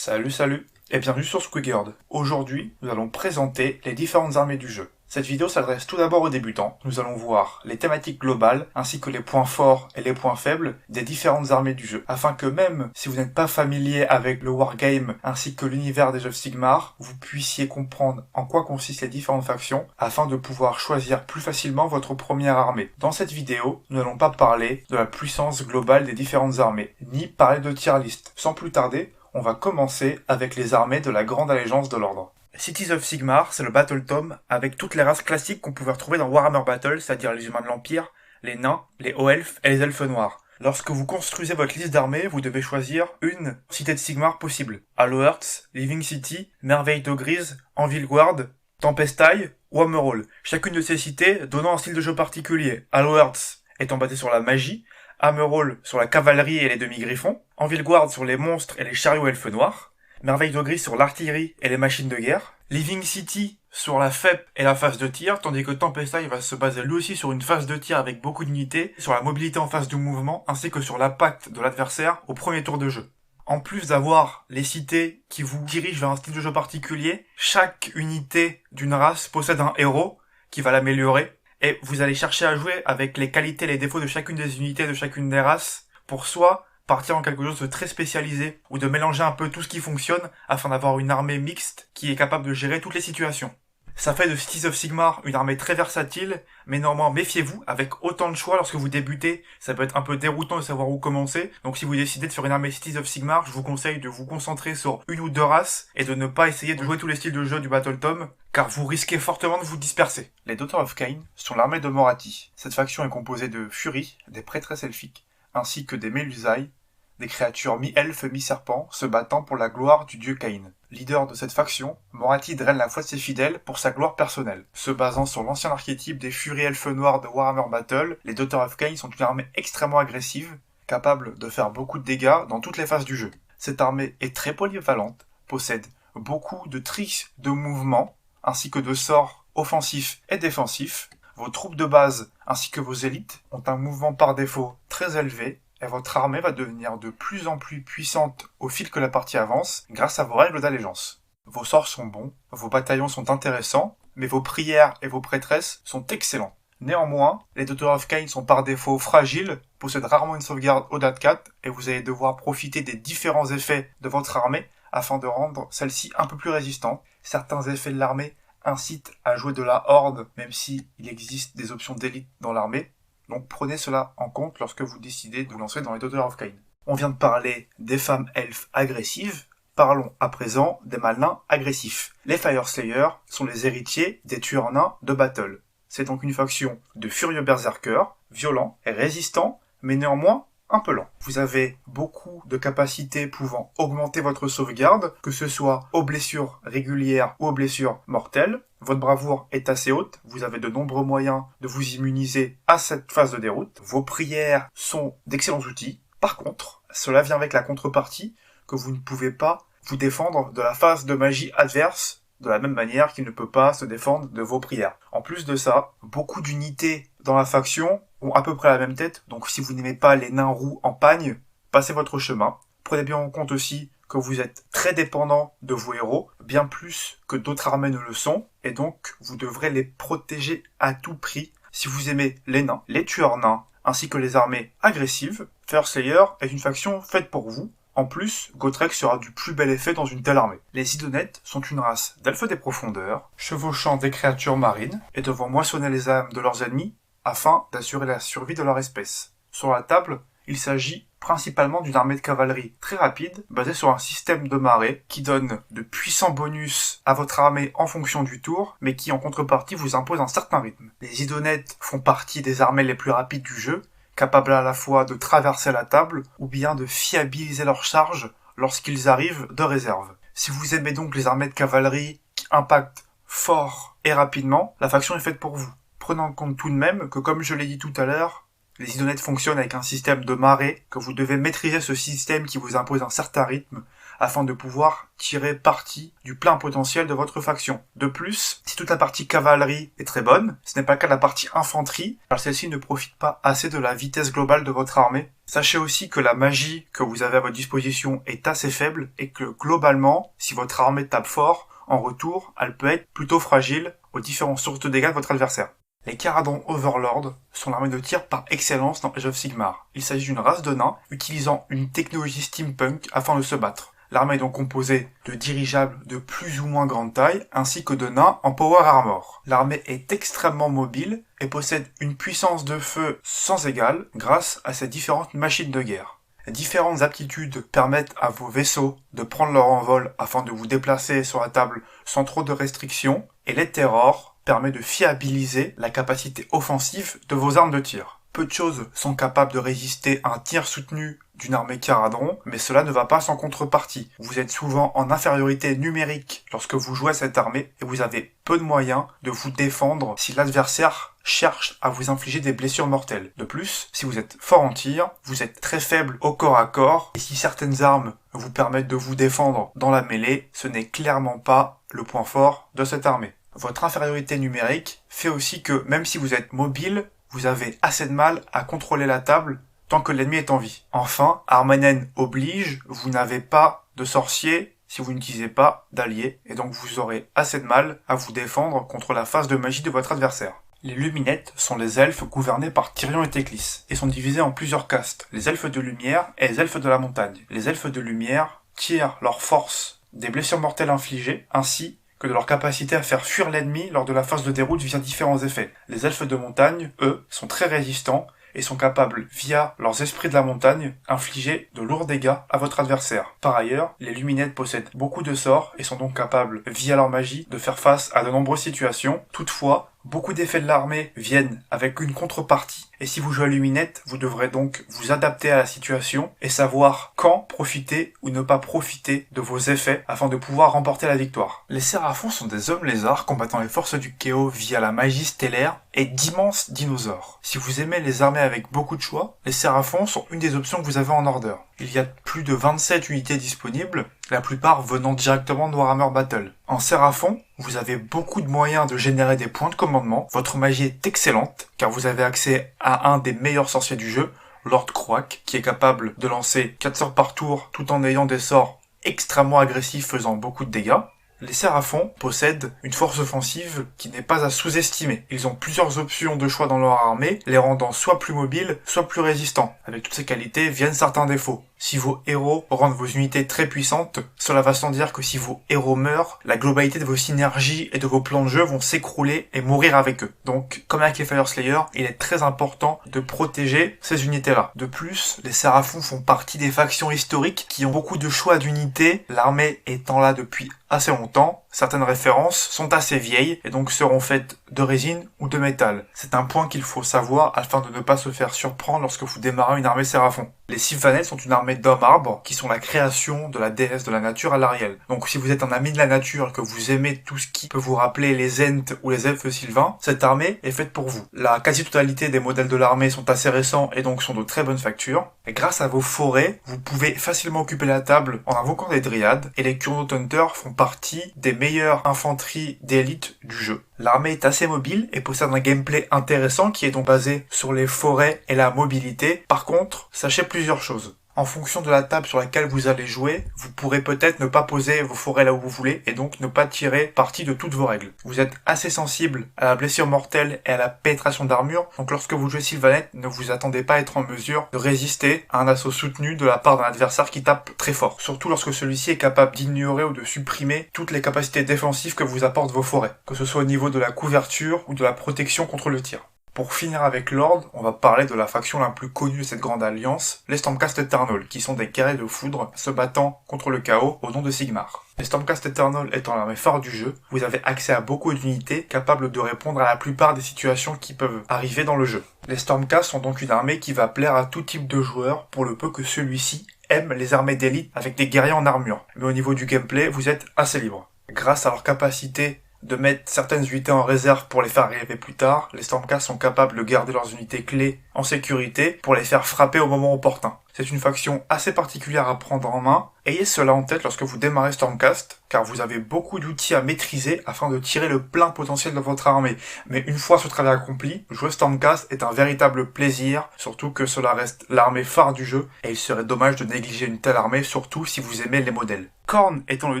Salut et bienvenue sur Squigard. Aujourd'hui, nous allons présenter les différentes armées du jeu. Cette vidéo s'adresse tout d'abord aux débutants. Nous allons voir les thématiques globales ainsi que les points forts et les points faibles des différentes armées du jeu, afin que même si vous n'êtes pas familier avec le wargame ainsi que l'univers des Age of Sigmar, vous puissiez comprendre en quoi consistent les différentes factions afin de pouvoir choisir plus facilement votre première armée. Dans cette vidéo, nous n'allons pas parler de la puissance globale des différentes armées, ni parler de tier list. Sans plus tarder, on va commencer avec les armées de la Grande Allégeance de l'Ordre. Cities of Sigmar, c'est le Battle Tome avec toutes les races classiques qu'on pouvait retrouver dans Warhammer Battle, c'est-à-dire les humains de l'Empire, les nains, les hauts elfes et les elfes noirs. Lorsque vous construisez votre liste d'armées, vous devez choisir une cité de Sigmar possible. Hallowhearts, Living City, Merveille d'Ogriz, Anvilguard, Tempestaille ou Hammerhall. Chacune de ces cités donnant un style de jeu particulier. Hallowhearts étant basé sur la magie, Hammerhall sur la cavalerie et les demi-griffons, Anvilguard sur les monstres et les chariots elfes noirs, Merveille d'Ogriz sur l'artillerie et les machines de guerre, Living City sur la FEP et la phase de tir, tandis que Tempestaille va se baser lui aussi sur une phase de tir avec beaucoup d'unités, sur la mobilité en phase de mouvement, ainsi que sur l'impact de l'adversaire au premier tour de jeu. En plus d'avoir les cités qui vous dirigent vers un style de jeu particulier, chaque unité d'une race possède un héros qui va l'améliorer, et vous allez chercher à jouer avec les qualités et les défauts de chacune des unités de chacune des races, pour soit partir en quelque chose de très spécialisé, ou de mélanger un peu tout ce qui fonctionne, afin d'avoir une armée mixte qui est capable de gérer toutes les situations. Ça fait de Cities of Sigmar une armée très versatile, mais néanmoins méfiez-vous, avec autant de choix lorsque vous débutez, ça peut être un peu déroutant de savoir où commencer, donc si vous décidez de faire une armée Cities of Sigmar, je vous conseille de vous concentrer sur une ou deux races, et de ne pas essayer de jouer tous les styles de jeu du Battle Tome, car vous risquez fortement de vous disperser. Les Daughters of Khaine sont l'armée de Morathi. Cette faction est composée de Furies, des prêtresses elfiques, ainsi que des Melusai, des créatures mi-elfes, mi-serpents, se battant pour la gloire du dieu Khaine. Leader de cette faction, Morathi draine la foi de ses fidèles pour sa gloire personnelle. Se basant sur l'ancien archétype des Furies elfes noirs de Warhammer Battle, les Daughters of Khaine sont une armée extrêmement agressive, capable de faire beaucoup de dégâts dans toutes les phases du jeu. Cette armée est très polyvalente, possède beaucoup de tricks de mouvement, ainsi que de sorts offensifs et défensifs. Vos troupes de base ainsi que vos élites ont un mouvement par défaut très élevé, et votre armée va devenir de plus en plus puissante au fil que la partie avance grâce à vos règles d'allégeance. Vos sorts sont bons, vos bataillons sont intéressants, mais vos prières et vos prêtresses sont excellents. Néanmoins, les Daughters of Khaine sont par défaut fragiles, possèdent rarement une sauvegarde au date 4, et vous allez devoir profiter des différents effets de votre armée afin de rendre celle-ci un peu plus résistante. Certains effets de l'armée incitent à jouer de la horde, même si il existe des options d'élite dans l'armée. Donc prenez cela en compte lorsque vous décidez de vous lancer dans les Daughters of Khaine. On vient de parler des femmes elfes agressives, parlons à présent des mâles nains agressifs. Les Fyreslayers sont les héritiers des tueurs nains de Battle. C'est donc une faction de furieux berserkers, violents et résistants, mais néanmoins un peu lents. Vous avez beaucoup de capacités pouvant augmenter votre sauvegarde, que ce soit aux blessures régulières ou aux blessures mortelles. Votre bravoure est assez haute, vous avez de nombreux moyens de vous immuniser à cette phase de déroute. Vos prières sont d'excellents outils. Par contre, cela vient avec la contrepartie que vous ne pouvez pas vous défendre de la phase de magie adverse de la même manière qu'il ne peut pas se défendre de vos prières. En plus de ça, beaucoup d'unités dans la faction ont à peu près la même tête, donc si vous n'aimez pas les nains roux en pagne, passez votre chemin. Prenez bien en compte aussi que vous êtes très dépendant de vos héros, bien plus que d'autres armées ne le sont, et donc vous devrez les protéger à tout prix. Si vous aimez les nains, les tueurs nains, ainsi que les armées agressives, Fyreslayer est une faction faite pour vous. En plus, Gotrek sera du plus bel effet dans une telle armée. Les Idonettes sont une race d'elfes des profondeurs, chevauchant des créatures marines, et devant moissonner les âmes de leurs ennemis, afin d'assurer la survie de leur espèce. Sur la table, il s'agit principalement d'une armée de cavalerie très rapide, basée sur un système de marée qui donne de puissants bonus à votre armée en fonction du tour, mais qui en contrepartie vous impose un certain rythme. Les Idonettes font partie des armées les plus rapides du jeu, capables à la fois de traverser la table ou bien de fiabiliser leurs charges lorsqu'ils arrivent de réserve. Si vous aimez donc les armées de cavalerie qui impactent fort et rapidement, la faction est faite pour vous. Prenez en compte tout de même que, comme je l'ai dit tout à l'heure, les Idonettes fonctionnent avec un système de marée, que vous devez maîtriser ce système qui vous impose un certain rythme afin de pouvoir tirer parti du plein potentiel de votre faction. De plus, si toute la partie cavalerie est très bonne, ce n'est pas le cas de la partie infanterie, car celle-ci ne profite pas assez de la vitesse globale de votre armée. Sachez aussi que la magie que vous avez à votre disposition est assez faible et que globalement, si votre armée tape fort, en retour, elle peut être plutôt fragile aux différentes sources de dégâts de votre adversaire. Les Kharadron Overlord sont l'armée de tir par excellence dans Age of Sigmar. Il s'agit d'une race de nains utilisant une technologie steampunk afin de se battre. L'armée est donc composée de dirigeables de plus ou moins grande taille ainsi que de nains en power armor. L'armée est extrêmement mobile et possède une puissance de feu sans égale grâce à ses différentes machines de guerre. Les différentes aptitudes permettent à vos vaisseaux de prendre leur envol afin de vous déplacer sur la table sans trop de restrictions, et les terrors permet de fiabiliser la capacité offensive de vos armes de tir. Peu de choses sont capables de résister à un tir soutenu d'une armée Kharadron, mais cela ne va pas sans contrepartie. Vous êtes souvent en infériorité numérique lorsque vous jouez à cette armée et vous avez peu de moyens de vous défendre si l'adversaire cherche à vous infliger des blessures mortelles. De plus, si vous êtes fort en tir, vous êtes très faible au corps à corps, et si certaines armes vous permettent de vous défendre dans la mêlée, ce n'est clairement pas le point fort de cette armée. Votre infériorité numérique fait aussi que même si vous êtes mobile, vous avez assez de mal à contrôler la table tant que l'ennemi est en vie. Enfin, Armanen oblige, vous n'avez pas de sorcier si vous n'utilisez pas d'alliés, et donc vous aurez assez de mal à vous défendre contre la phase de magie de votre adversaire. Les Luminettes sont les elfes gouvernés par Tyrion et Théclis, et sont divisés en plusieurs castes, les elfes de lumière et les elfes de la montagne. Les elfes de lumière tirent leur force des blessures mortelles infligées, ainsi que de leur capacité à faire fuir l'ennemi lors de la phase de déroute via différents effets. Les elfes de montagne, eux, sont très résistants et sont capables, via leurs esprits de la montagne, infliger de lourds dégâts à votre adversaire. Par ailleurs, les Luminettes possèdent beaucoup de sorts et sont donc capables, via leur magie, de faire face à de nombreuses situations. Toutefois, beaucoup d'effets de l'armée viennent avec une contrepartie, et si vous jouez à Luminette, vous devrez donc vous adapter à la situation et savoir quand profiter ou ne pas profiter de vos effets afin de pouvoir remporter la victoire. Les Séraphons sont des hommes lézards combattant les forces du chaos via la magie stellaire et d'immenses dinosaures. Si vous aimez les armées avec beaucoup de choix, les Séraphons sont une des options que vous avez en order. Il y a plus de 27 unités disponibles, la plupart venant directement de Warhammer Battle. En Séraphon, vous avez beaucoup de moyens de générer des points de commandement, votre magie est excellente, car vous avez accès à un des meilleurs sorciers du jeu, Lord Croak, qui est capable de lancer 4 sorts par tour, tout en ayant des sorts extrêmement agressifs faisant beaucoup de dégâts. Les Séraphons possèdent une force offensive qui n'est pas à sous-estimer. Ils ont plusieurs options de choix dans leur armée, les rendant soit plus mobiles, soit plus résistants. Avec toutes ces qualités viennent certains défauts. Si vos héros rendent vos unités très puissantes, cela va sans dire que si vos héros meurent, la globalité de vos synergies et de vos plans de jeu vont s'écrouler et mourir avec eux. Donc, comme avec les Fire Slayer, il est très important de protéger ces unités-là. De plus, les Séraphons font partie des factions historiques qui ont beaucoup de choix d'unités, l'armée étant là depuis assez longtemps. Certaines références sont assez vieilles et donc seront faites de résine ou de métal. C'est un point qu'il faut savoir afin de ne pas se faire surprendre lorsque vous démarrez une armée Séraphon. Les Sylvaneth sont une armée d'hommes arbres qui sont la création de la déesse de la nature Alarielle. Donc si vous êtes un ami de la nature et que vous aimez tout ce qui peut vous rappeler les Ents ou les elfes sylvains, cette armée est faite pour vous. La quasi-totalité des modèles de l'armée sont assez récents et donc sont de très bonne facture. Et grâce à vos forêts, vous pouvez facilement occuper la table en invoquant des dryades et les Kurnoth Hunters font partie des meilleures infanteries d'élite du jeu. L'armée est assez mobile et possède un gameplay intéressant qui est donc basé sur les forêts et la mobilité. Par contre, sachez plusieurs choses. En fonction de la table sur laquelle vous allez jouer, vous pourrez peut-être ne pas poser vos forêts là où vous voulez et donc ne pas tirer parti de toutes vos règles. Vous êtes assez sensible à la blessure mortelle et à la pénétration d'armure, donc lorsque vous jouez Sylvaneth, ne vous attendez pas à être en mesure de résister à un assaut soutenu de la part d'un adversaire qui tape très fort. Surtout lorsque celui-ci est capable d'ignorer ou de supprimer toutes les capacités défensives que vous apportent vos forêts, que ce soit au niveau de la couverture ou de la protection contre le tir. Pour finir avec l'Ordre, on va parler de la faction la plus connue de cette grande alliance, les Stormcast Eternal, qui sont des guerriers de foudre se battant contre le chaos au nom de Sigmar. Les Stormcast Eternal étant l'armée phare du jeu, vous avez accès à beaucoup d'unités capables de répondre à la plupart des situations qui peuvent arriver dans le jeu. Les Stormcast sont donc une armée qui va plaire à tout type de joueur pour le peu que celui-ci aime les armées d'élite avec des guerriers en armure. Mais au niveau du gameplay, vous êtes assez libre. Grâce à leur capacité de mettre certaines unités en réserve pour les faire arriver plus tard, les Stormcast sont capables de garder leurs unités clés en sécurité pour les faire frapper au moment opportun. C'est une faction assez particulière à prendre en main. Ayez cela en tête lorsque vous démarrez Stormcast, car vous avez beaucoup d'outils à maîtriser afin de tirer le plein potentiel de votre armée. Mais une fois ce travail accompli, jouer Stormcast est un véritable plaisir, surtout que cela reste l'armée phare du jeu, et il serait dommage de négliger une telle armée, surtout si vous aimez les modèles. Khorne étant le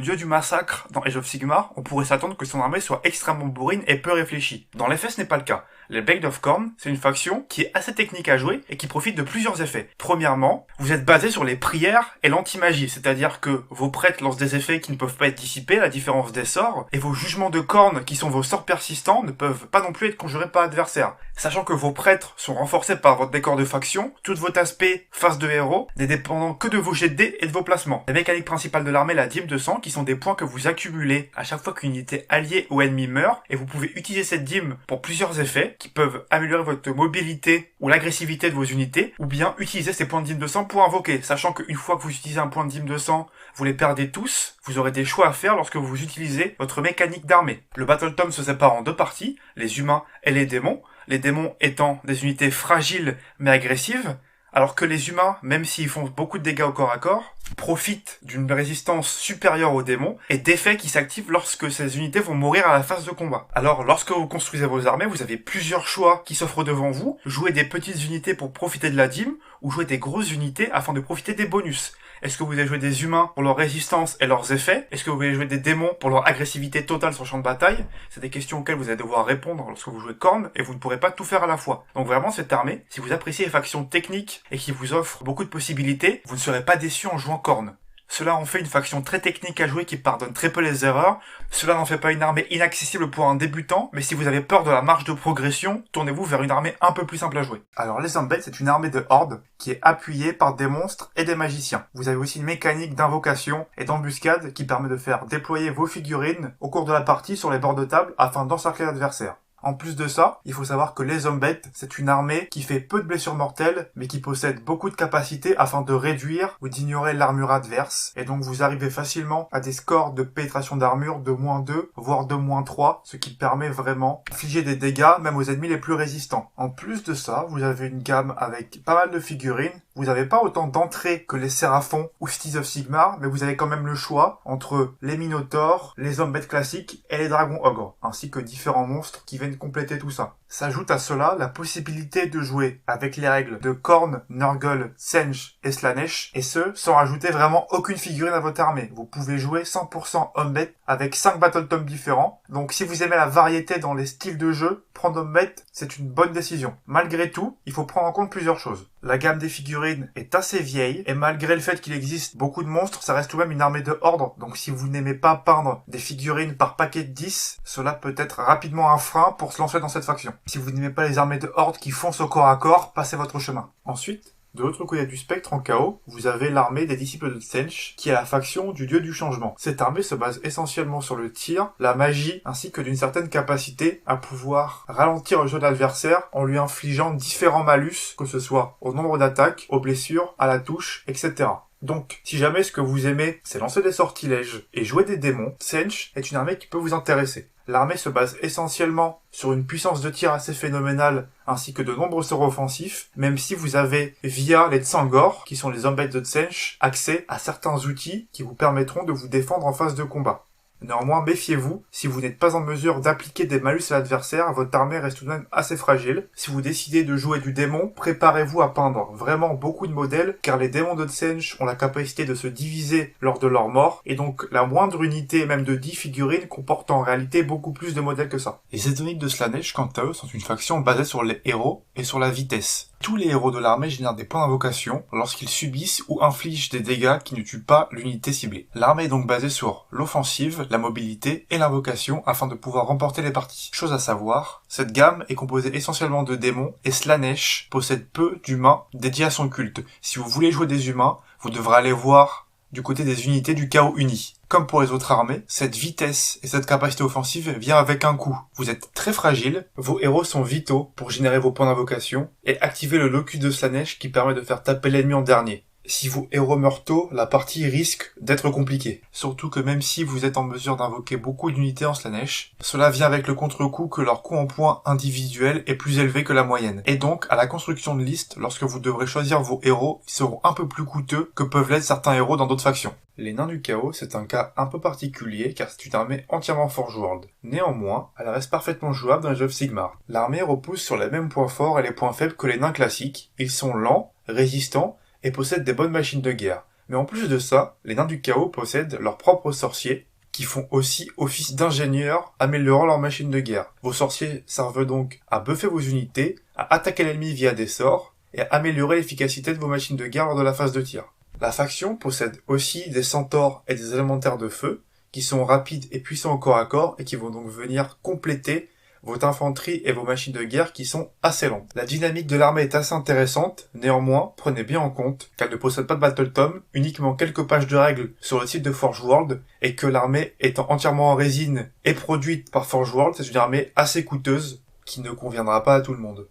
dieu du massacre dans Age of Sigmar, on pourrait s'attendre que son armée soit extrêmement bourrine et peu réfléchie. Dans les faits, ce n'est pas le cas. Les Blade of Khorne, c'est une faction qui est assez technique à jouer et qui profite de plusieurs effets. Premièrement, vous êtes basé sur les prières et l'anti-magie, c'est-à-dire que vos prêtres lancent des effets qui ne peuvent pas être dissipés, à la différence des sorts, et vos jugements de Khorne, qui sont vos sorts persistants, ne peuvent pas non plus être conjurés par l'adversaire. Sachant que vos prêtres sont renforcés par votre décor de faction, tout votre aspect face de héros n'est dépendant que de vos jets de dés et de vos placements. La mécanique principale de l'armée, la dîme de sang, qui sont des points que vous accumulez à chaque fois qu'une unité alliée ou ennemie meurt, et vous pouvez utiliser cette dîme pour plusieurs effets, qui peuvent améliorer votre mobilité ou l'agressivité de vos unités, ou bien utiliser ces points de dîme de sang pour invoquer, sachant qu'une fois que vous utilisez un point de dîme de sang, vous les perdez tous, vous aurez des choix à faire lorsque vous utilisez votre mécanique d'armée. Le Battle Tome se sépare en deux parties, les humains et les démons étant des unités fragiles mais agressives, alors que les humains, même s'ils font beaucoup de dégâts au corps à corps, profitent d'une résistance supérieure aux démons et d'effets qui s'activent lorsque ces unités vont mourir à la phase de combat. Alors, lorsque vous construisez vos armées, vous avez plusieurs choix qui s'offrent devant vous. Jouer des petites unités pour profiter de la dîme, ou jouer des grosses unités afin de profiter des bonus. Est-ce que vous voulez jouer des humains pour leur résistance et leurs effets? Est-ce que vous voulez jouer des démons pour leur agressivité totale sur le champ de bataille? C'est des questions auxquelles vous allez devoir répondre lorsque vous jouez Khorne, et vous ne pourrez pas tout faire à la fois. Donc vraiment, cette armée, si vous appréciez les factions techniques et qui vous offrent beaucoup de possibilités, vous ne serez pas déçu en jouant Khorne. Cela en fait une faction très technique à jouer qui pardonne très peu les erreurs. Cela n'en fait pas une armée inaccessible pour un débutant, mais si vous avez peur de la marge de progression, tournez-vous vers une armée un peu plus simple à jouer. Alors les Undead, c'est une armée de horde qui est appuyée par des monstres et des magiciens. Vous avez aussi une mécanique d'invocation et d'embuscade qui permet de faire déployer vos figurines au cours de la partie sur les bords de table afin d'encercler l'adversaire. En plus de ça, il faut savoir que les Undead, c'est une armée qui fait peu de blessures mortelles, mais qui possède beaucoup de capacités afin de réduire ou d'ignorer l'armure adverse. Et donc vous arrivez facilement à des scores de pénétration d'armure de -2, voire de -3, ce qui permet vraiment d'infliger des dégâts même aux ennemis les plus résistants. En plus de ça, vous avez une gamme avec pas mal de figurines. Vous n'avez pas autant d'entrées que les Séraphons ou Cities of Sigmar, mais vous avez quand même le choix entre les Minotaurs, les Undead classiques et les Dragons Ogres, ainsi que différents monstres qui viennent compléter tout ça. S'ajoute à cela la possibilité de jouer avec les règles de Khorne, Nurgle, Tzeentch et Slaanesh, et ce, sans rajouter vraiment aucune figurine à votre armée. Vous pouvez jouer 100% Undead avec 5 Battle Tomes différents, donc si vous aimez la variété dans les styles de jeu, prendre Undead, c'est une bonne décision. Malgré tout, il faut prendre en compte plusieurs choses. La gamme des figurines est assez vieille, et malgré le fait qu'il existe beaucoup de monstres, ça reste tout de même une armée de horde, donc si vous n'aimez pas peindre des figurines par paquet de 10, cela peut être rapidement un frein pour se lancer dans cette faction. Si vous n'aimez pas les armées de horde qui foncent au corps à corps, passez votre chemin. Ensuite, de l'autre côté du spectre en chaos, vous avez l'armée des disciples de Tzeentch, qui est la faction du dieu du changement. Cette armée se base essentiellement sur le tir, la magie, ainsi que d'une certaine capacité à pouvoir ralentir le jeu de l'adversaire en lui infligeant différents malus, que ce soit au nombre d'attaques, aux blessures, à la touche, etc. Donc, si jamais ce que vous aimez, c'est lancer des sortilèges et jouer des démons, Tzeentch est une armée qui peut vous intéresser. L'armée se base essentiellement sur une puissance de tir assez phénoménale, ainsi que de nombreux sorts offensifs, même si vous avez, via les Tsangor, qui sont les Undead de Tzeentch, accès à certains outils qui vous permettront de vous défendre en phase de combat. Néanmoins, méfiez-vous, si vous n'êtes pas en mesure d'appliquer des malus à l'adversaire, votre armée reste tout de même assez fragile. Si vous décidez de jouer du démon, préparez-vous à peindre vraiment beaucoup de modèles, car les démons de Tzeentch ont la capacité de se diviser lors de leur mort, et donc la moindre unité, même de 10 figurines, comporte en réalité beaucoup plus de modèles que ça. Les Zétonites de Slaanesh, quant à eux, sont une faction basée sur les héros et sur la vitesse. Tous les héros de l'armée génèrent des points d'invocation lorsqu'ils subissent ou infligent des dégâts qui ne tuent pas l'unité ciblée. L'armée est donc basée sur l'offensive, la mobilité et l'invocation afin de pouvoir remporter les parties. Chose à savoir, cette gamme est composée essentiellement de démons et Slaanesh possède peu d'humains dédiés à son culte. Si vous voulez jouer des humains, vous devrez aller voir du côté des unités du chaos uni. Comme pour les autres armées, cette vitesse et cette capacité offensive vient avec un coût. Vous êtes très fragile, vos héros sont vitaux pour générer vos points d'invocation et activer le locus de Slaanesh qui permet de faire taper l'ennemi en dernier. Si vos héros meurent tôt, la partie risque d'être compliquée. Surtout que même si vous êtes en mesure d'invoquer beaucoup d'unités en Slaanesh, cela vient avec le contre-coup que leur coût en points individuel est plus élevé que la moyenne. Et donc, à la construction de liste, lorsque vous devrez choisir vos héros, ils seront un peu plus coûteux que peuvent l'être certains héros dans d'autres factions. Les Nains du Chaos, c'est un cas un peu particulier car c'est une armée entièrement Forge World. Néanmoins, elle reste parfaitement jouable dans les œuvres Sigmar. L'armée repose sur les mêmes points forts et les points faibles que les nains classiques. Ils sont lents, résistants, et possèdent des bonnes machines de guerre. Mais en plus de ça, les Nains du Chaos possèdent leurs propres sorciers, qui font aussi office d'ingénieurs, améliorant leurs machines de guerre. Vos sorciers servent donc à buffer vos unités, à attaquer l'ennemi via des sorts, et à améliorer l'efficacité de vos machines de guerre lors de la phase de tir. La faction possède aussi des centaures et des élémentaires de feu, qui sont rapides et puissants au corps à corps, et qui vont donc venir compléter votre infanterie et vos machines de guerre qui sont assez lentes. La dynamique de l'armée est assez intéressante, néanmoins, prenez bien en compte qu'elle ne possède pas de Battle Tome, uniquement quelques pages de règles sur le site de Forge World, et que l'armée étant entièrement en résine et produite par Forge World, c'est une armée assez coûteuse, qui ne conviendra pas à tout le monde.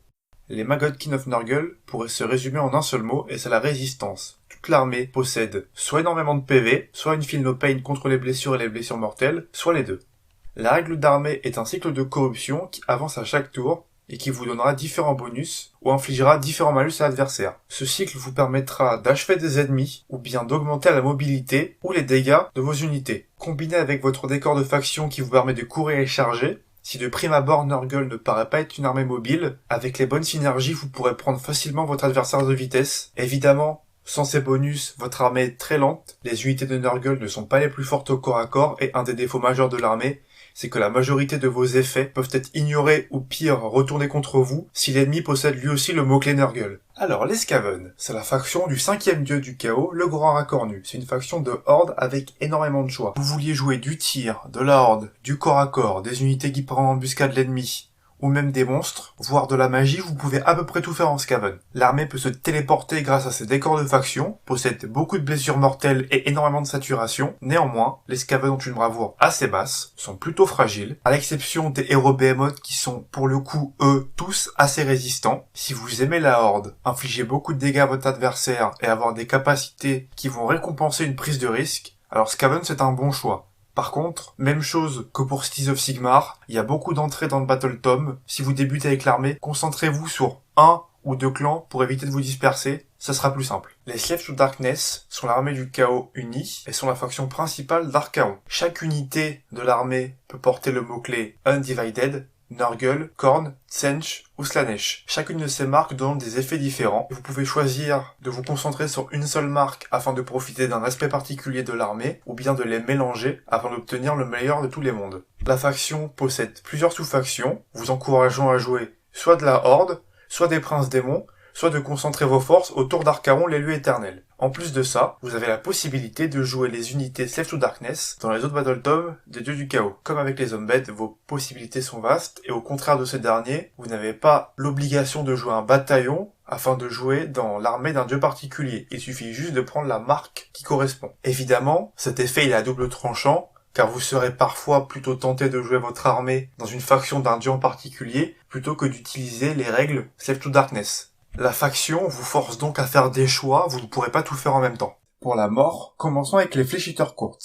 Les Magodkin of Nurgle pourraient se résumer en un seul mot, et c'est la résistance. Toute l'armée possède soit énormément de PV, soit une Feel No Pain contre les blessures et les blessures mortelles, soit les deux. La règle d'armée est un cycle de corruption qui avance à chaque tour et qui vous donnera différents bonus ou infligera différents malus à l'adversaire. Ce cycle vous permettra d'achever des ennemis ou bien d'augmenter la mobilité ou les dégâts de vos unités. Combiné avec votre décor de faction qui vous permet de courir et charger, si de prime abord Nurgle ne paraît pas être une armée mobile, avec les bonnes synergies vous pourrez prendre facilement votre adversaire de vitesse. Évidemment, sans ces bonus, votre armée est très lente, les unités de Nurgle ne sont pas les plus fortes au corps à corps et un des défauts majeurs de l'armée, c'est que la majorité de vos effets peuvent être ignorés ou pire, retournés contre vous si l'ennemi possède lui aussi le mot-clé Nurgle. Alors, les Skaven, c'est la faction du 5e dieu du chaos, le Grand Racornu. C'est une faction de horde avec énormément de choix. Vous vouliez jouer du tir, de la horde, du corps à corps, des unités qui prennent en embuscade l'ennemi, ou même des monstres, voire de la magie, vous pouvez à peu près tout faire en Skaven. L'armée peut se téléporter grâce à ses décors de faction, possède beaucoup de blessures mortelles et énormément de saturation. Néanmoins, les Skaven ont une bravoure assez basse, sont plutôt fragiles, à l'exception des héros Behemoth qui sont, pour le coup, eux, tous assez résistants. Si vous aimez la horde, infliger beaucoup de dégâts à votre adversaire et avoir des capacités qui vont récompenser une prise de risque, alors Skaven c'est un bon choix. Par contre, même chose que pour Cities of Sigmar, il y a beaucoup d'entrées dans le Battle Tome. Si vous débutez avec l'armée, concentrez-vous sur un ou deux clans pour éviter de vous disperser, ça sera plus simple. Les Slaves to Darkness sont l'armée du chaos unie et sont la faction principale d'Archaon. Chaque unité de l'armée peut porter le mot-clé Undivided, Nurgle, Khorne, Tzeentch ou Slaanesh. Chacune de ces marques donne des effets différents. Vous pouvez choisir de vous concentrer sur une seule marque afin de profiter d'un aspect particulier de l'armée, ou bien de les mélanger afin d'obtenir le meilleur de tous les mondes. La faction possède plusieurs sous-factions, vous encourageant à jouer soit de la Horde, soit des Princes Démons, soit de concentrer vos forces autour d'Archaon, l'élu éternel. En plus de ça, vous avez la possibilité de jouer les unités Slaves to Darkness dans les autres Battle Tomes des dieux du chaos. Comme avec les Zombies, vos possibilités sont vastes, et au contraire de ces derniers, vous n'avez pas l'obligation de jouer un bataillon afin de jouer dans l'armée d'un dieu particulier. Il suffit juste de prendre la marque qui correspond. Évidemment, cet effet il est à double tranchant, car vous serez parfois plutôt tenté de jouer votre armée dans une faction d'un dieu en particulier, plutôt que d'utiliser les règles Slaves to Darkness. La faction vous force donc à faire des choix, vous ne pourrez pas tout faire en même temps. Pour la mort, commençons avec les Flesh Eater Courts.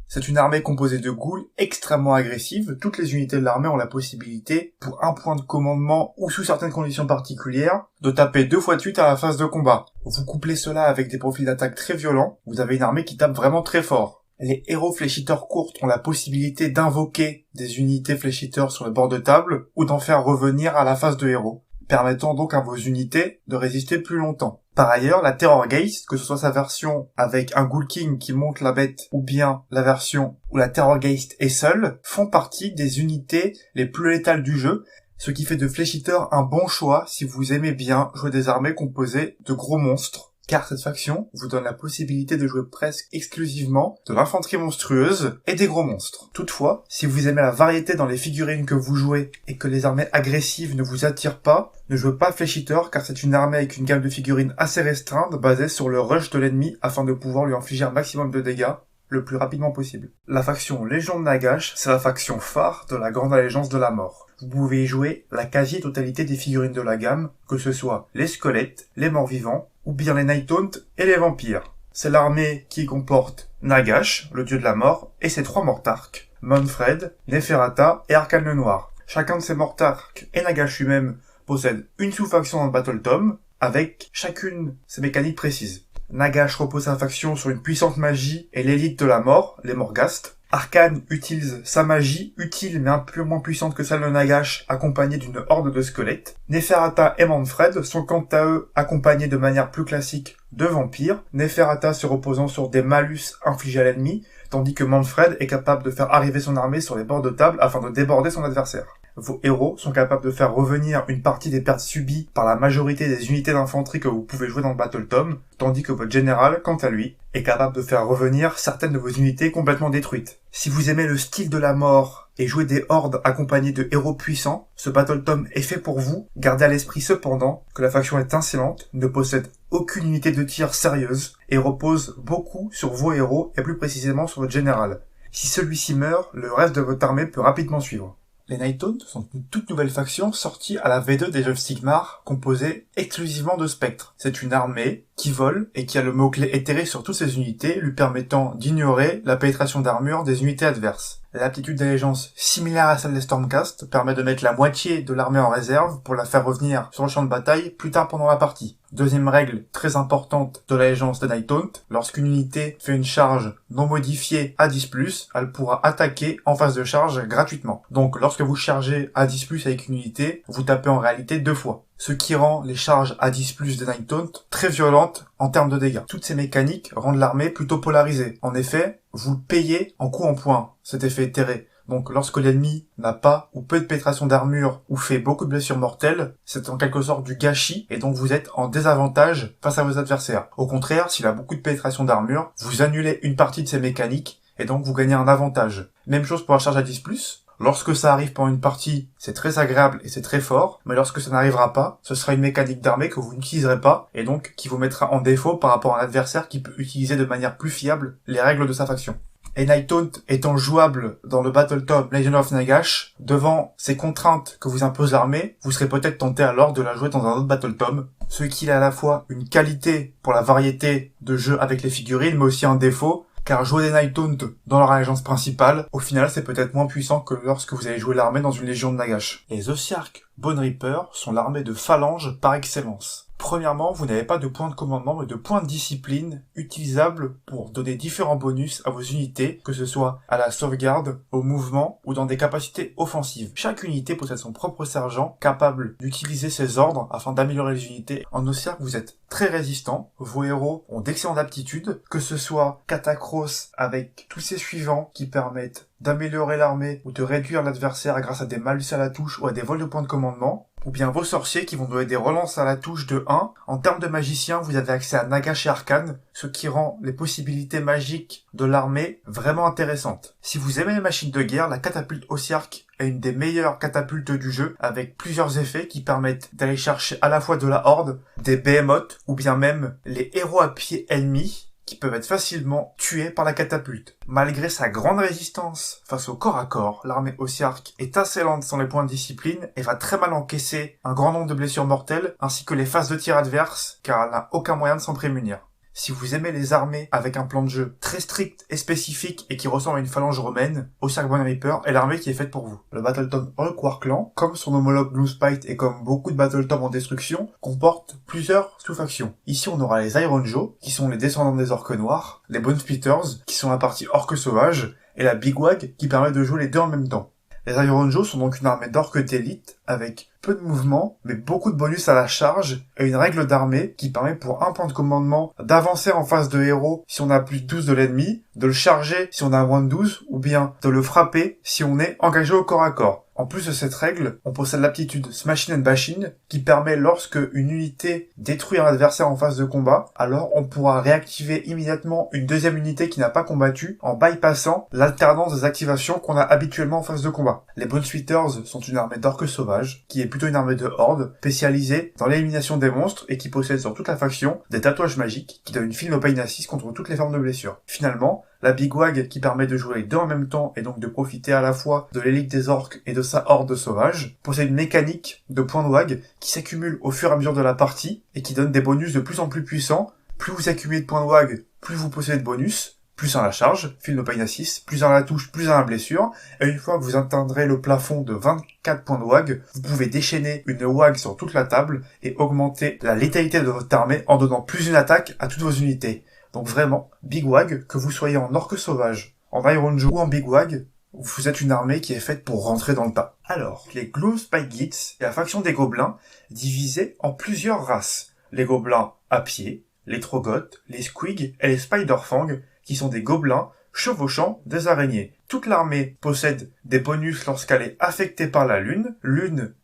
C'est une armée composée de ghouls extrêmement agressive. Toutes les unités de l'armée ont la possibilité, pour un point de commandement ou sous certaines conditions particulières, de taper 2 fois de suite à la phase de combat. Vous couplez cela avec des profils d'attaque très violents, vous avez une armée qui tape vraiment très fort. Les héros Flesh Eater Courts ont la possibilité d'invoquer des unités Flesh Eater sur le bord de table, ou d'en faire revenir à la phase de héros, permettant donc à vos unités de résister plus longtemps. Par ailleurs, la Terrorgeist, que ce soit sa version avec un Ghoul King qui monte la bête, ou bien la version où la Terrorgeist est seule, font partie des unités les plus létales du jeu, ce qui fait de Flesh Eater un bon choix si vous aimez bien jouer des armées composées de gros monstres. Car cette faction vous donne la possibilité de jouer presque exclusivement de l'infanterie monstrueuse et des gros monstres. Toutefois, si vous aimez la variété dans les figurines que vous jouez et que les armées agressives ne vous attirent pas, ne jouez pas Flesh Eater car c'est une armée avec une gamme de figurines assez restreinte basée sur le rush de l'ennemi afin de pouvoir lui infliger un maximum de dégâts le plus rapidement possible. La faction Légion de Nagash, c'est la faction phare de la Grande Allégeance de la Mort. Vous pouvez y jouer la quasi-totalité des figurines de la gamme, que ce soit les squelettes, les morts-vivants, ou bien les Night Haunt et les vampires. C'est l'armée qui comporte Nagash, le dieu de la mort, et ses 3 Mortarques, Mannfred, Neferata et Arcane le Noir. Chacun de ces Mortarques et Nagash lui-même possède une sous-faction dans le Battle Tome, avec chacune ses mécaniques précises. Nagash repose sa faction sur une puissante magie et l'élite de la mort, les Morghast. Arcane utilise sa magie, utile mais un peu moins puissante que celle de Nagash, accompagnée d'une horde de squelettes. Neferata et Mannfred sont quant à eux accompagnés de manière plus classique de vampires, Neferata se reposant sur des malus infligés à l'ennemi, tandis que Mannfred est capable de faire arriver son armée sur les bords de table afin de déborder son adversaire. Vos héros sont capables de faire revenir une partie des pertes subies par la majorité des unités d'infanterie que vous pouvez jouer dans le Battle Tome, tandis que votre général, quant à lui, est capable de faire revenir certaines de vos unités complètement détruites. Si vous aimez le style de la mort et jouer des hordes accompagnées de héros puissants, ce Battle Tome est fait pour vous. Gardez à l'esprit cependant que la faction est insolente, ne possède aucune unité de tir sérieuse et repose beaucoup sur vos héros et plus précisément sur votre général. Si celui-ci meurt, le reste de votre armée peut rapidement suivre. Les Night Haunt sont une toute nouvelle faction sortie à la V2 des Age of Sigmar, composée exclusivement de spectres. C'est une armée qui vole et qui a le mot-clé éthéré sur toutes ses unités, lui permettant d'ignorer la pénétration d'armure des unités adverses. L'aptitude d'allégeance similaire à celle des Stormcast permet de mettre la moitié de l'armée en réserve pour la faire revenir sur le champ de bataille plus tard pendant la partie. Deuxième règle très importante de l'allégeance des Night Haunt, lorsqu'une unité fait une charge non modifiée à 10+, elle pourra attaquer en phase de charge gratuitement. Donc lorsque vous chargez à 10+, avec une unité, vous tapez en réalité 2 fois. Ce qui rend les charges à 10+ des Night Haunt très violentes en termes de dégâts. Toutes ces mécaniques rendent l'armée plutôt polarisée. En effet, vous payez en coup en point, cet effet éthéré. Donc lorsque l'ennemi n'a pas ou peu de pénétration d'armure ou fait beaucoup de blessures mortelles, c'est en quelque sorte du gâchis et donc vous êtes en désavantage face à vos adversaires. Au contraire, s'il a beaucoup de pénétration d'armure, vous annulez une partie de ses mécaniques et donc vous gagnez un avantage. Même chose pour la charge à 10+. Lorsque ça arrive pendant une partie, c'est très agréable et c'est très fort, mais lorsque ça n'arrivera pas, ce sera une mécanique d'armée que vous n'utiliserez pas et donc qui vous mettra en défaut par rapport à un adversaire qui peut utiliser de manière plus fiable les règles de sa faction. Et Night Haunt étant jouable dans le Battle Tome Legend of Nagash, devant ces contraintes que vous impose l'armée, vous serez peut-être tenté alors de la jouer dans un autre Battle Tome, ce qui est à la fois une qualité pour la variété de jeux avec les figurines, mais aussi un défaut, car jouer des Night Haunt dans leur allégeance principale, au final c'est peut-être moins puissant que lorsque vous allez jouer l'armée dans une légion de Nagash. Les Ossiarch Bone Reaper sont l'armée de phalanges par excellence. Premièrement, vous n'avez pas de point de commandement mais de point de discipline utilisable pour donner différents bonus à vos unités, que ce soit à la sauvegarde, au mouvement ou dans des capacités offensives. Chaque unité possède son propre sergent capable d'utiliser ses ordres afin d'améliorer les unités. En Ossiarch, vous êtes très résistant, vos héros ont d'excellentes aptitudes, que ce soit Katakros avec tous ses suivants qui permettent d'améliorer l'armée ou de réduire l'adversaire grâce à des malus à la touche ou à des vols de points de commandement, ou bien vos sorciers qui vont donner des relances à la touche de 1. En termes de magiciens, vous avez accès à Nagash et Arcane, ce qui rend les possibilités magiques de l'armée vraiment intéressantes. Si vous aimez les machines de guerre, la catapulte Ossiarch est une des meilleures catapultes du jeu, avec plusieurs effets qui permettent d'aller chercher à la fois de la horde, des behemoths, ou bien même les héros à pied ennemis, qui peuvent être facilement tués par la catapulte. Malgré sa grande résistance face au corps à corps, l'armée Ossiarch est assez lente sans les points de discipline et va très mal encaisser un grand nombre de blessures mortelles ainsi que les phases de tir adverses car elle n'a aucun moyen de s'en prémunir. Si vous aimez les armées avec un plan de jeu très strict et spécifique et qui ressemble à une phalange romaine, Ossiarch Bone Reaper est l'armée qui est faite pour vous. Le Battle Tome Hulk War Clan, comme son homologue Gloomspite et comme beaucoup de Battle Tome en destruction, comporte plusieurs sous-factions. Ici on aura les Iron Jaw, qui sont les descendants des orques noirs, les Bone Splitters, qui sont la partie orques sauvages, et la Big Wag, qui permet de jouer les deux en même temps. Les Iron Jaw sont donc une armée d'orques d'élite, avec peu de mouvement, mais beaucoup de bonus à la charge, et une règle d'armée qui permet pour un point de commandement d'avancer en face de héros si on a plus de 12 de l'ennemi, de le charger si on a moins de 12, ou bien de le frapper si on est engagé au corps à corps. En plus de cette règle, on possède l'aptitude Smashin' and Bashin, qui permet lorsque une unité détruit un adversaire en phase de combat, alors on pourra réactiver immédiatement une deuxième unité qui n'a pas combattu en bypassant l'alternance des activations qu'on a habituellement en phase de combat. Les Bone Splitters sont une armée d'orques sauvages, qui est plutôt une armée de horde, spécialisée dans l'élimination des monstres et qui possède sur toute la faction des tatouages magiques qui donnent une fine au pain assist contre toutes les formes de blessures. Finalement, La Bigwag qui permet de jouer les deux en même temps et donc de profiter à la fois de l'élite des orques et de sa horde sauvage, possède une mécanique de points de wag qui s'accumule au fur et à mesure de la partie et qui donne des bonus de plus en plus puissants. Plus vous accumulez de points de wag, plus vous possédez de bonus. Plus 1 à la charge, Feel No Pain à 6, plus 1 à la touche, plus 1 à la blessure, et une fois que vous atteindrez le plafond de 24 points de wag, vous pouvez déchaîner une wag sur toute la table et augmenter la létalité de votre armée en donnant plus une attaque à toutes vos unités. Donc vraiment, Bigwag, que vous soyez en orque sauvage, en Iron Joe ou en Bigwag, vous êtes une armée qui est faite pour rentrer dans le tas. Alors, les Gloomspite Gits est la faction des gobelins divisée en plusieurs races. Les gobelins à pied, les Troggoths, les Squig et les Spiderfang, qui sont des gobelins chevauchant des araignées. Toute l'armée possède des bonus lorsqu'elle est affectée par la lune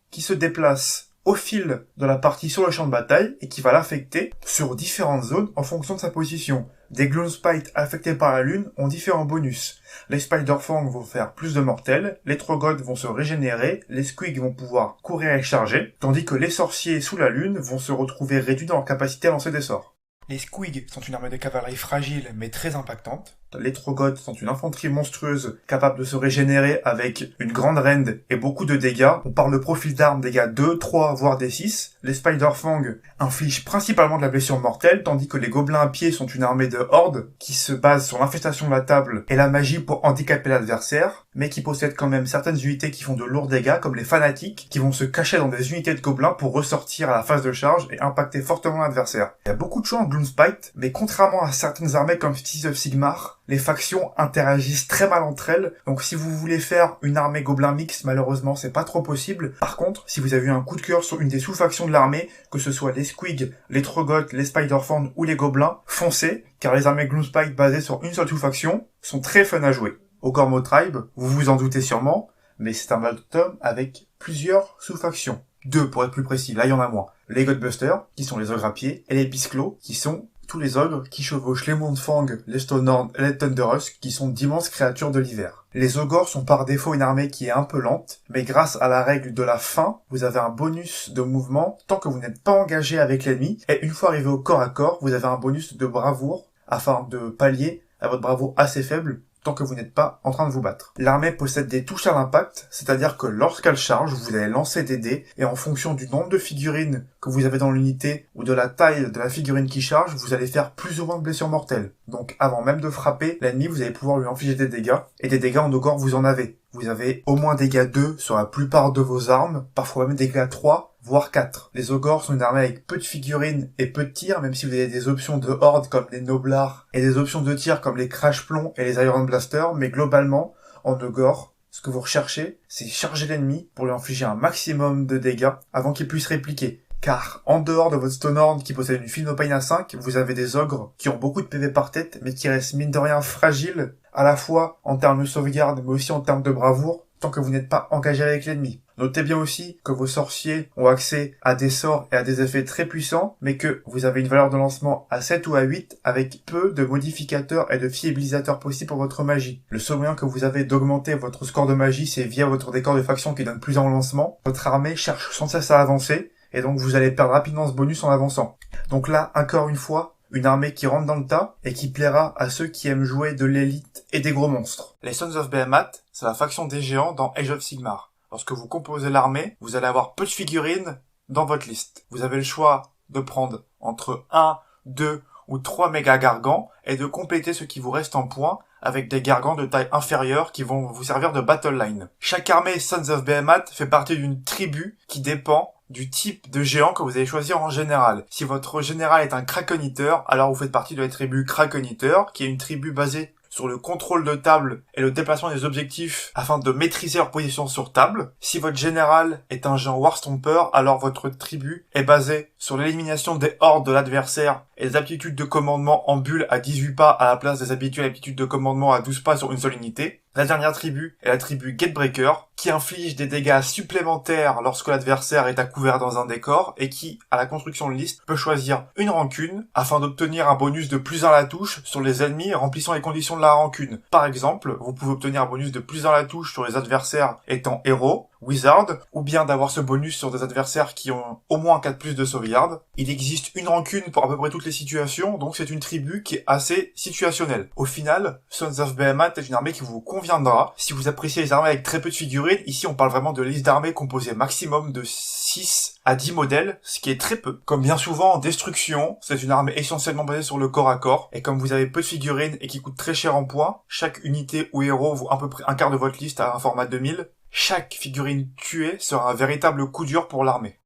qui se déplace au fil de la partie sur le champ de bataille et qui va l'affecter sur différentes zones en fonction de sa position. Des Gloomspite affectés par la lune ont différents bonus. Les Spiderfang vont faire plus de mortels, les Troggoths vont se régénérer, les Squig vont pouvoir courir et charger, tandis que les sorciers sous la lune vont se retrouver réduits dans leur capacité à lancer des sorts. Les Squig sont une armée de cavalerie fragile mais très impactante. Les Troggoths sont une infanterie monstrueuse capable de se régénérer avec une grande rend et beaucoup de dégâts. On parle de profil d'armes dégâts 2, 3, voire des 6. Les Spiderfang infligent principalement de la blessure mortelle, tandis que les gobelins à pied sont une armée de horde qui se base sur l'infestation de la table et la magie pour handicaper l'adversaire, mais qui possèdent quand même certaines unités qui font de lourds dégâts, comme les fanatiques, qui vont se cacher dans des unités de gobelins pour ressortir à la phase de charge et impacter fortement l'adversaire. Il y a beaucoup de choix en Gloomspite, mais contrairement à certaines armées comme Cities of Sigmar, les factions interagissent très mal entre elles, donc si vous voulez faire une armée gobelin mixte, malheureusement c'est pas trop possible. Par contre, si vous avez eu un coup de cœur sur une des sous-factions de l'armée, que ce soit les Squig, les Troggoths, les Spiderfang ou les gobelins, foncez, car les armées Gloomspite basées sur une seule sous-faction sont très fun à jouer. Au Gormo Tribe, vous vous en doutez sûrement, mais c'est un tome avec plusieurs sous-factions. 2 pour être plus précis, là il y en a moins. Les Godbusters, qui sont les ogres à pied, et les Bisclos, qui sont tous les ogres qui chevauchent les Moonfang, les Stonehorn et les Thunderhusk, qui sont d'immenses créatures de l'hiver. Les ogres sont par défaut une armée qui est un peu lente, mais grâce à la règle de la faim, vous avez un bonus de mouvement tant que vous n'êtes pas engagé avec l'ennemi, et une fois arrivé au corps à corps, vous avez un bonus de bravoure, afin de pallier à votre bravoure assez faible, tant que vous n'êtes pas en train de vous battre. L'armée possède des touches à l'impact, c'est-à-dire que lorsqu'elle charge, vous allez lancer des dés, et en fonction du nombre de figurines que vous avez dans l'unité, ou de la taille de la figurine qui charge, vous allez faire plus ou moins de blessures mortelles. Donc avant même de frapper l'ennemi, vous allez pouvoir lui infliger des dégâts, et des dégâts en ogre vous en avez. Vous avez au moins dégâts 2 sur la plupart de vos armes, parfois même dégâts 3, voire 4. Les ogres sont une armée avec peu de figurines et peu de tirs, même si vous avez des options de horde comme les Noblards et des options de tir comme les Crash-Plomb et les Iron Blaster, mais globalement, en ogre, ce que vous recherchez, c'est charger l'ennemi pour lui infliger un maximum de dégâts avant qu'il puisse répliquer. Car, en dehors de votre Stonehorn qui possède une Feel No Pain à 5, vous avez des ogres qui ont beaucoup de PV par tête, mais qui restent mine de rien fragiles, à la fois en termes de sauvegarde, mais aussi en termes de bravoure, tant que vous n'êtes pas engagé avec l'ennemi. Notez bien aussi que vos sorciers ont accès à des sorts et à des effets très puissants, mais que vous avez une valeur de lancement à 7 ou à 8 avec peu de modificateurs et de fiabilisateurs possibles pour votre magie. Le seul moyen que vous avez d'augmenter votre score de magie, c'est via votre décor de faction qui donne plus en lancement. Votre armée cherche sans cesse à avancer, et donc vous allez perdre rapidement ce bonus en avançant. Donc là, encore une fois, une armée qui rentre dans le tas et qui plaira à ceux qui aiment jouer de l'élite et des gros monstres. Les Sons of Behemoth, c'est la faction des géants dans Age of Sigmar. Lorsque vous composez l'armée, vous allez avoir peu de figurines dans votre liste. Vous avez le choix de prendre entre 1, 2 ou 3 méga gargants et de compléter ce qui vous reste en points avec des gargants de taille inférieure qui vont vous servir de battle line. Chaque armée Sons of Behemoth fait partie d'une tribu qui dépend du type de géant que vous allez choisir en général. Si votre général est un Krakeniteur, alors vous faites partie de la tribu Krakeniteur, qui est une tribu basée sur le contrôle de table et le déplacement des objectifs afin de maîtriser leur position sur table. Si votre général est un géant Warstomper, alors votre tribu est basée sur l'élimination des hordes de l'adversaire et des aptitudes de commandement en bulle à 18 pas à la place des habituelles aptitudes de commandement à 12 pas sur une seule unité. La dernière tribu est la tribu Gatebreaker, qui inflige des dégâts supplémentaires lorsque l'adversaire est à couvert dans un décor et qui, à la construction de liste, peut choisir une rancune afin d'obtenir un bonus de plus 1 à la touche sur les ennemis remplissant les conditions de la rancune. Par exemple, vous pouvez obtenir un bonus de plus 1 à la touche sur les adversaires étant héros, Wizard, ou bien d'avoir ce bonus sur des adversaires qui ont au moins 4 plus de sauvegarde. Il existe une rancune pour à peu près toutes les situations, donc c'est une tribu qui est assez situationnelle. Au final, Sons of Behemoth est une armée qui vous conviendra. Si vous appréciez les armées avec très peu de figurines, ici on parle vraiment de liste d'armées composée maximum de 6 à 10 modèles, ce qui est très peu. Comme bien souvent en destruction, c'est une armée essentiellement basée sur le corps à corps, et comme vous avez peu de figurines et qui coûtent très cher en points, chaque unité ou héros vaut à peu près un quart de votre liste à un format 2000. Chaque figurine tuée sera un véritable coup dur pour l'armée.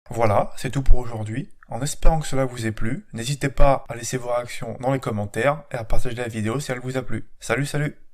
Voilà, c'est tout pour aujourd'hui. En espérant que cela vous ait plu, n'hésitez pas à laisser vos réactions dans les commentaires et à partager la vidéo si elle vous a plu. Salut, salut!